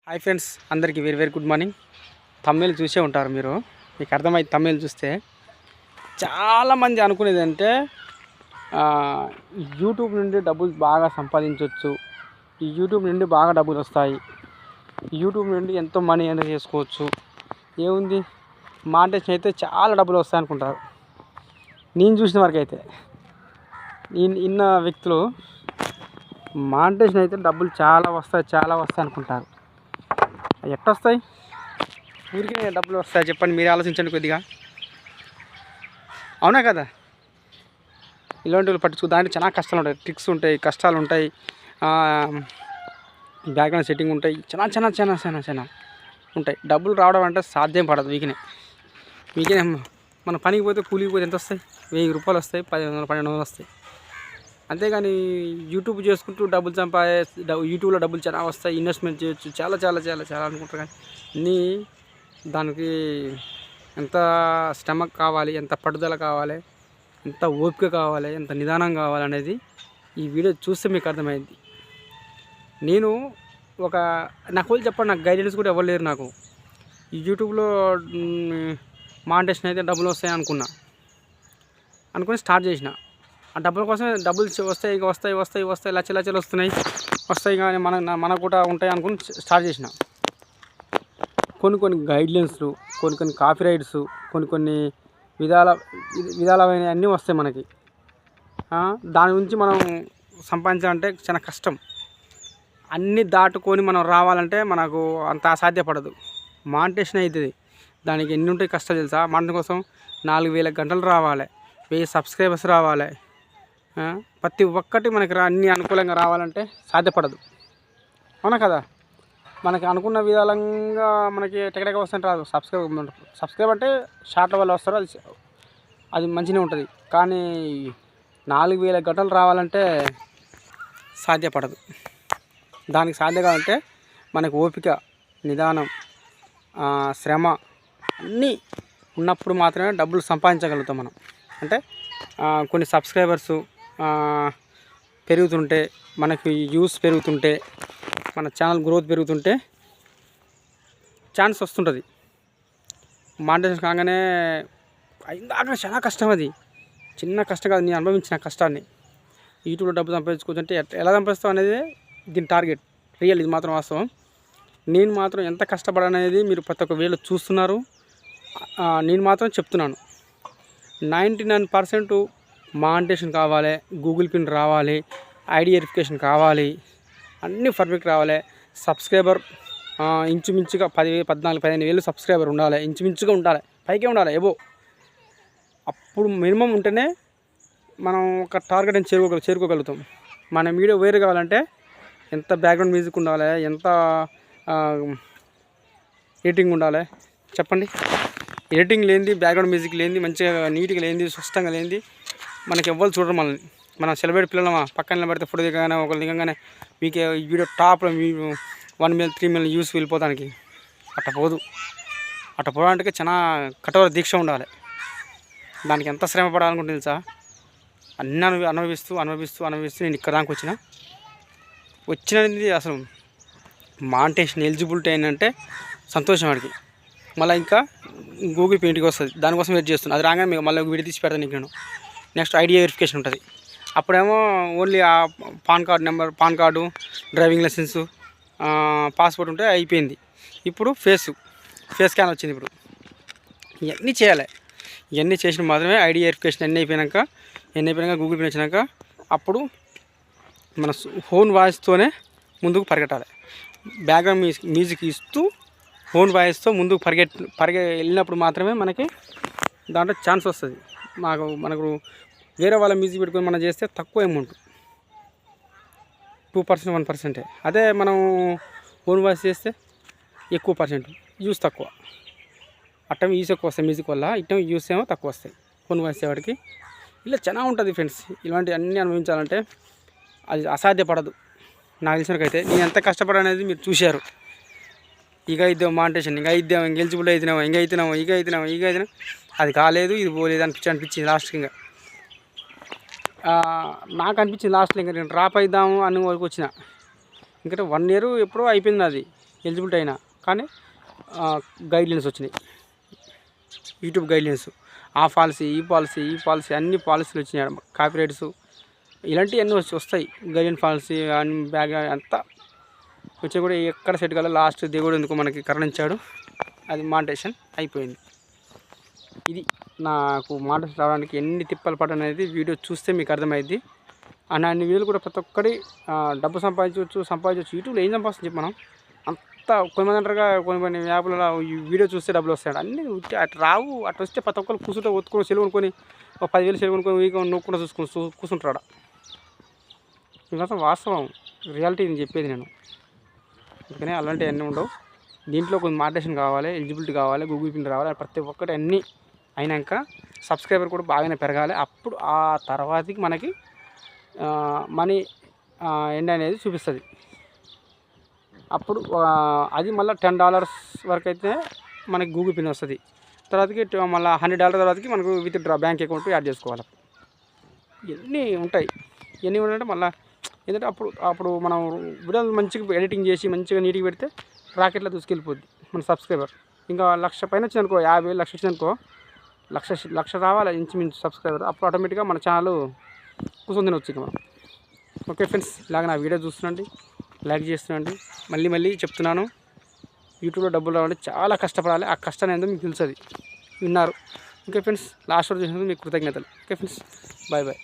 Hi friends, అందరికీ very very good morning. Tamil చూసే ఉంటారు మీరు. మీకు అర్థమైంది తమిళ్ చూస్తే. చాలామంది అనుకునేది అంటే యూట్యూబ్ నుండి డబ్బులు బాగా సంపాదించవచ్చు, ఈ యూట్యూబ్ నుండి బాగా డబ్బులు వస్తాయి, యూట్యూబ్ నుండి ఎంతో మనీ ఎర్న్ చేసుకోవచ్చు, ఏముంది మానిటైజేషన్ అయితే చాలా డబ్బులు వస్తాయి అనుకుంటారు. నేను చూసిన వరకు అయితే ఇన్న వ్యక్తులు మానిటైజేషన్ అయితే డబ్బులు చాలా వస్తాయి అనుకుంటారు. ఎట్టొస్తాయి? ఊరికే డబ్బులు వస్తాయి చెప్పండి, మీరు ఆలోచించండి కొద్దిగా. అవునా కదా? ఇలాంటి పట్టించుకో, దాంట్లో చాలా కష్టాలు ఉంటాయి, ట్రిక్స్ ఉంటాయి, కష్టాలు ఉంటాయి, బ్యాక్గ్రౌండ్ సెట్టింగ్ ఉంటాయి, చాలా ఉంటాయి. డబ్బులు రావడం అంటే సాధ్యం పడదు. వీకినే మన పనికి పోతే కూలికి పోతే ఎంత వస్తాయి? 1000 రూపాయలు వస్తాయి, 1000 1200 వస్తాయి. అంతేగాని యూట్యూబ్ చేసుకుంటూ డబ్బులు యూట్యూబ్లో డబ్బులు చాలా వస్తాయి, ఇన్వెస్ట్మెంట్ చేయొచ్చు, చాలా అనుకుంటారు. కానీ దానికి ఎంత శ్రమ కావాలి, ఎంత పట్టుదల కావాలి, ఎంత ఓపిక కావాలి, ఎంత నిదానం కావాలనేది ఈ వీడియో చూస్తే మీకు అర్థమైంది. నేను నాకు చెప్పండి, నాకు గైడెన్స్ కూడా ఎవరు లేరు. నాకు ఈ యూట్యూబ్లో మానిటైజేషన్ అయితే డబ్బులు వస్తాయి అనుకుని స్టార్ట్ చేసిన. ఆ డబ్బుల కోసమే, డబ్బులు వస్తాయి లచ్చలు వస్తాయి కానీ మనకు కూడా ఉంటాయి అనుకుని స్టార్ట్ చేసిన. కొన్ని గైడ్లైన్స్లు, కొన్ని కాపీ రైట్స్, కొన్ని విధాలమైన అన్నీ వస్తాయి మనకి. దాని గురించి మనం సంపాదించాలంటే చాలా కష్టం. అన్నీ దాటుకొని మనం రావాలంటే మనకు అంత అసాధ్యపడదు. మానిటైజేషన్ అవుతుంది, దానికి ఎన్ని ఉంటాయి కష్టాలు తెలుసా? మానిటైజేషన్ కోసం 4000 గంటలు రావాలి, 1000 సబ్స్క్రైబర్స్ రావాలి, ప్రతి ఒక్కటి మనకి అన్ని అనుకూలంగా రావాలంటే సాధ్యపడదు. అవునా కదా? మనకి అనుకున్న విధాలంగా మనకి టెక్నిక్ వస్తుంటే రాదు. సబ్స్క్రైబ్ అంటే షార్ట్ల వల్ల వస్తారు, అది మంచిగా ఉంటుంది. కానీ 4000 గంటలు రావాలంటే సాధ్యపడదు. దానికి సాధ్యం కావాలంటే మనకు ఓపిక, నిదానం, శ్రమ అన్నీ ఉన్నప్పుడు మాత్రమే డబ్బులు సంపాదించగలుగుతాం మనం. అంటే కొన్ని సబ్స్క్రైబర్సు పెరుగుతుంటే, మనకి వ్యూస్ పెరుగుతుంటే, మన ఛానల్ గ్రోత్ పెరుగుతుంటే ఛాన్స్ వస్తుంటుంది. మానిటైజేషన్ కాగానే అయిందాక చాలా కష్టం. అది చిన్న కష్టం కాదు. నేను అనుభవించిన కష్టాన్ని. యూట్యూబ్లో డబ్బు సంపాదించుకోవచ్చు అంటే ఎలా సంపాదిస్తాం అనేది దీని టార్గెట్. ఇది మాత్రం వాస్తవం. నేను మాత్రం ఎంత కష్టపడనేది మీరు ప్రతి ఒక్క వీడియోలో చూస్తున్నారు. నేను మాత్రం చెప్తున్నాను, 99% మానిటైజేషన్ కావాలి, గూగుల్ పిన్ రావాలి, ఐడి వెరిఫికేషన్ కావాలి, అన్నీ పర్ఫెక్ట్ రావాలి. సబ్స్క్రైబర్ ఇంచుమించుగా 14,000-15,000 సబ్స్క్రైబర్ ఉండాలి, ఇంచుమించుగా ఉండాలి, పైకే ఉండాలి ఏవో. అప్పుడు మినిమం ఉంటేనే మనం ఒక టార్గెట్ అని చేరుకోగలుగుతాం. మన వీడియో వేరు కావాలంటే ఎంత బ్యాక్గ్రౌండ్ మ్యూజిక్ ఉండాలి, ఎంత ఎడిటింగ్ ఉండాలి చెప్పండి. ఎడిటింగ్ లేనిది, బ్యాక్గ్రౌండ్ మ్యూజిక్ లేనిది, మంచిగా నీట్గా లేనిది, స్పష్టంగా లేనిది మనకి ఎవ్వరు చూడరు. మనం సెలబ్రేట్ పిల్లలమా పక్కన నిలబడితే ఫోటో దిగగానే ఒకరు దిగగానే మీకు ఈ వీడియో టాప్లో 1 million 3 million వ్యూస్ వెళ్ళిపోతానికి అట్ట పోవడానికి చాలా కఠోర దీక్ష ఉండాలి. దానికి ఎంత శ్రమ పడాలనుకుంటే తెలుసా? అన్నీ అనుభవిస్తూ నేను ఇక్కడ దానికి వచ్చినది. అసలు మానిటైజేషన్ ఎలిజిబిలిటీ ఏంటంటే సంతోషం వాడికి. మళ్ళీ ఇంకా గూగుల్ పే ఇంటికి వస్తుంది, దానికోసం వెయిట్ చేస్తున్నాను. అది రాగానే మీకు మళ్ళీ వీడియో తీసి పెడతాను నీకు. నేను నెక్స్ట్ ఐడి వెరిఫికేషన్ ఉంటుంది. అప్పుడేమో ఓన్లీ ఆ pan card, driving licence, passport ఉంటే అయిపోయింది. ఇప్పుడు ఫేస్ స్కాన్ వచ్చింది. ఇప్పుడు ఇవన్నీ చేయాలి. ఇవన్నీ చేసిన మాత్రమే ఐడి వెరిఫికేషన్ అన్నీ అయిపోయినాక గూగుల్ పే వచ్చినాక అప్పుడు మన ఫోన్ వాయిస్తోనే ముందుకు పరిగెట్టాలి. బ్యాక్గ్రౌండ్ మ్యూజిక్ ఇస్తూ ఫోన్ వాయిస్తో ముందుకు వెళ్ళినప్పుడు మాత్రమే మనకి దాంట్లో ఛాన్స్ వస్తుంది. మనకు వేరే వాళ్ళ మ్యూజిక్ పెట్టుకొని మనం చేస్తే తక్కువ అమౌంట్, 2% 1%. అదే మనం ఫోన్ వాయిస్ చేస్తే ఎక్కువ పర్సెంట్, యూస్ తక్కువ. అట్టం యూస్ ఎక్కువ వస్తాయి మ్యూజిక్ వల్ల, ఇట్టం యూస్ ఏమో తక్కువ వస్తాయి ఫోన్ వాయిస్ వాడికి. ఇలా చాలా ఉంటుంది ఫ్రెండ్స్. ఇలాంటి అన్నీ అనుభవించాలంటే అది అసాధ్యపడదు. నాకు తెలిసినకైతే నేను ఎంత కష్టపడనేది మీరు చూశారు. ఇక ఇద్దాం మానిటైజేషన్, ఇంకా ఎలిజిబుల్ అవుతున్నాము, అది కాలేదు, ఇది పోలేదు అనిపించింది లాస్ట్కి. ఇంకా నాకు అనిపించింది లాస్ట్లో ఇంకా నేను డ్రాప్ అవుదాము అని వరకు వచ్చిన. ఇంకా 1 year ఎప్పుడో అయిపోయింది అది. ఎలిజిబిలిటీ అయినా, కానీ గైడ్లైన్స్ వచ్చినాయి, యూట్యూబ్ గైడ్లైన్స్. ఆ పాలసీ ఈ పాలసీ అన్ని పాలసీలు వచ్చినాయి. కాపీరైట్స్ ఇలాంటివన్నీ వస్తాయి. గైడ్లైన్ పాలసీ అన్ని బ్యాగ్ అంతా వచ్చి కూడా ఎక్కడ సెట్ కాలే. లాస్ట్ దేవుడు ఎందుకు మనకి కరుణించాడు, అది మానిటైజేషన్ అయిపోయింది. ఇది నాకు మానిటైజేషన్ రావడానికి ఎన్ని తిప్పలు పడనేది వీడియో చూస్తే మీకు అర్థమైద్ది. అన్ని వీడియోలు కూడా ప్రతి ఒక్కటి డబ్బు సంపాదించవచ్చు. యూట్యూబ్లో ఏం సంపాదించు చెప్పి మనం అంతా కొంతమంది అంటారుగా, కొన్ని యాప్లలో ఈ వీడియో చూస్తే డబ్బులు వస్తాయి. అన్నీ అటు రావు. అటు వస్తే ప్రతి ఒక్కరు కూర్చుంటే ఒత్తుకొని సెలవు కొనుక్కొని ఒక 10,000 సెలవు కొనుక్కొని వీక్ నొక్కుకుండా కూర్చుంటాడు. ఇదంతా వాస్తవం, రియాలిటీ నేను చెప్పేది నేను. అందుకనే అలాంటివన్నీ ఉండవు. దీంట్లో కొంచెం మానిటైజేషన్ కావాలి, ఎలిజిబిలిటీ కావాలి, గూగుల్ పిన్ రావాలి. ప్రతి ఒక్కటి అన్నీ అయినాక సబ్స్క్రైబర్ కూడా బాగానే పెరగాలి. అప్పుడు ఆ తర్వాతకి మనకి మనీ ఎండ్ అనేది చూపిస్తుంది. అప్పుడు అది మళ్ళీ $10 వరకు అయితే మనకి గూగుల్ పిన్ వస్తుంది. తర్వాతకి మళ్ళీ $100 తర్వాతకి మనకు విత్డ్రా బ్యాంక్ అకౌంట్ యాడ్ చేసుకోవాలి. ఇవన్నీ ఉంటాయి. ఇవన్నీ ఉంటాయంటే మళ్ళీ ఏంటంటే అప్పుడు మనం వీడియోలు మంచిగా ఎడిటింగ్ చేసి మంచిగా నీట్గా పెడితే రాకెట్లో దూసుకెళ్ళిపోద్ది మన సబ్స్క్రైబర్. ఇంకా 1,00,000 పైన వచ్చిందనుకో, 50,000 1,00,000 వచ్చిందనుకో, 1,00,000 రావాలి ఇంచుమించు సబ్స్క్రైబర్. అప్పుడు ఆటోమేటిక్గా మన ఛానల్ కూర్చొని తినవచ్చు ఇక మనం. ఓకే ఫ్రెండ్స్, ఇలాగ నా వీడియో చూస్తుండండి, లైక్ చేస్తుండండి. మళ్ళీ చెప్తున్నాను, యూట్యూబ్లో డబ్బులు రావాలంటే చాలా కష్టపడాలి. ఆ కష్టాన్ని ఏందో మీకు తెలుస్తుంది, విన్నారు. ఓకే ఫ్రెండ్స్, లాస్ట్ వరకు చూసినందుకు మీకు కృతజ్ఞతలు. Okay friends, bye.